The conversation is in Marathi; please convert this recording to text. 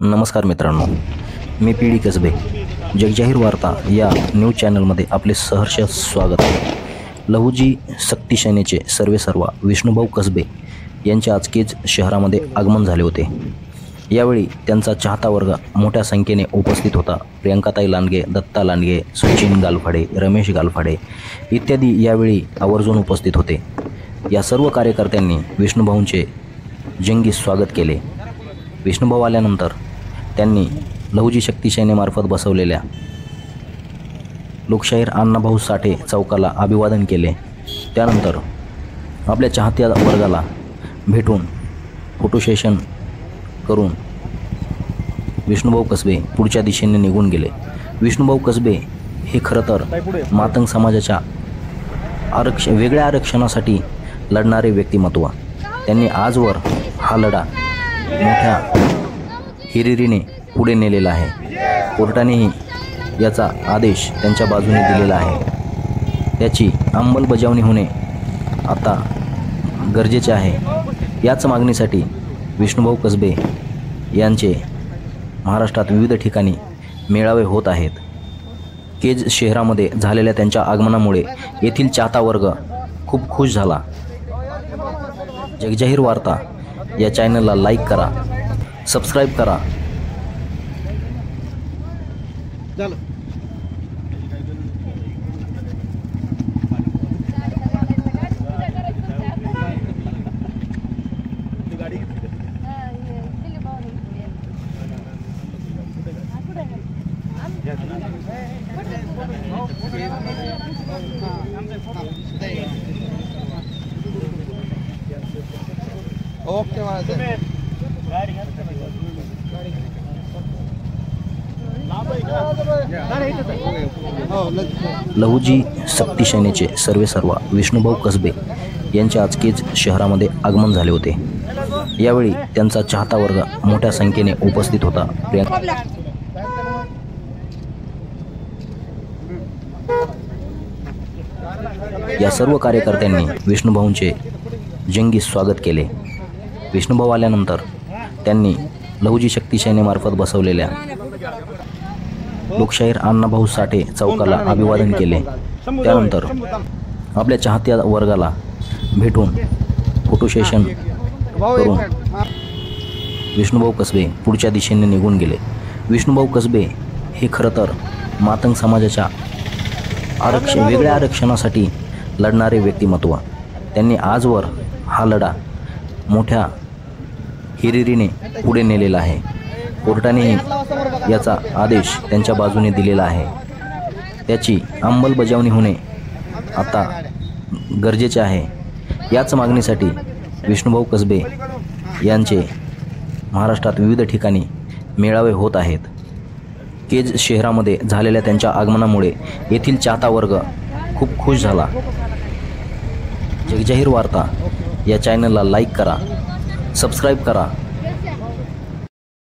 नमस्कार मित्रांनो, मी पी डी कसबे जगजाहीर वार्ता या न्यूज चॅनलमध्ये आपले सहर्ष स्वागत आहे. लहुजी सक्ती सेनेचे सर्वेसर्वा विष्णुभाऊ कसबे यांचे आज केज शहरामध्ये आगमन झाले होते. यावेळी त्यांचा चाहता वर्ग मोठ्या संख्येने उपस्थित होता. प्रियंकाताई लांडगे, दत्ता लांडगे, सचिन गालफाडे, रमेश गालफाडे इत्यादी यावेळी आवर्जून उपस्थित होते. या सर्व कार्यकर्त्यांनी विष्णुभाऊंचे जंगी स्वागत केले. विष्णुभाऊ आल्यानंतर त्यांनी लहुजी शक्ती सेनेमार्फत बसवलेल्या लोकशाहीर अण्णाभाऊ साठे चौकाला अभिवादन केले. त्यानंतर आपल्या चाहत्या वर्गाला भेटून फोटो सेशन करून विष्णुभाऊ कसबे पुढच्या दिशेने निघून गेले. विष्णुभाऊ कसबे हे खरं तर मातंग समाजाच्या वेगळ्या आरक्षणासाठी लढणारे व्यक्तिमत्व. त्यांनी आजवर हा लढा मोठ्या हिरिरीने पुढे नेलेला आहे. कोर्टानेही याचा आदेश त्यांच्या बाजूने दिलेला आहे. त्याची अंमलबजावणी होणे आता गरजेचे आहे. याच मागणीसाठी विष्णुभाऊ कसबे यांचे महाराष्ट्रात विविध ठिकाणी मेळावे होत आहेत. केज शहरामध्ये झालेल्या त्यांच्या आगमनामुळे येथील चाहता वर्ग खूप खुश झाला. जगजाहीर वार्ता या चॅनलला लाईक करा, सबस्क्राईब करा. लहुजी सक्ती सेनेचे सर्वेसर्वा विष्णुभाऊ कसबे यांचे आज केज शहरामध्ये आगमन झाले होते. यावेळी त्यांचा चाहता वर्ग मोठ्या संख्येने उपस्थित होता. या सर्व कार्यकर्त्यांनी विष्णुभाऊंचे जंगी स्वागत केले. विष्णुभाऊ आल्यानंतर त्यांनी लहुजी शक्ती सेनेमार्फत बसवलेल्या लोकशाहीर अण्णाभाऊ साठे चौकाला अभिवादन केले. त्यानंतर आपल्या चाहत्या वर्गाला भेटून फोटो सेशन करून विष्णुभाऊ कसबे पुढच्या दिशेने निघून गेले. विष्णुभाऊ कसबे हे खरं तर मातंग समाजाच्या वेगळ्या आरक्षणासाठी लढणारे व्यक्तिमत्व. त्यांनी आजवर हा लढा मोठ्या हिरिरीने पुढे नेलेला आहे. कोर्टानेही याचा आदेश त्यांच्या बाजूने दिलेला आहे. त्याची अंमलबजावणी होणे आता गरजेचे आहे. याच मागणीसाठी विष्णुभाऊ कसबे यांचे महाराष्ट्रात विविध ठिकाणी मेळावे होत आहेत. केज शहरामध्ये झालेल्या त्यांच्या आगमनामुळे येथील चाहता वर्ग खूप खुश झाला. जगजाहीर वार्ता या चॅनलला लाईक करा, सबस्क्राईब करा.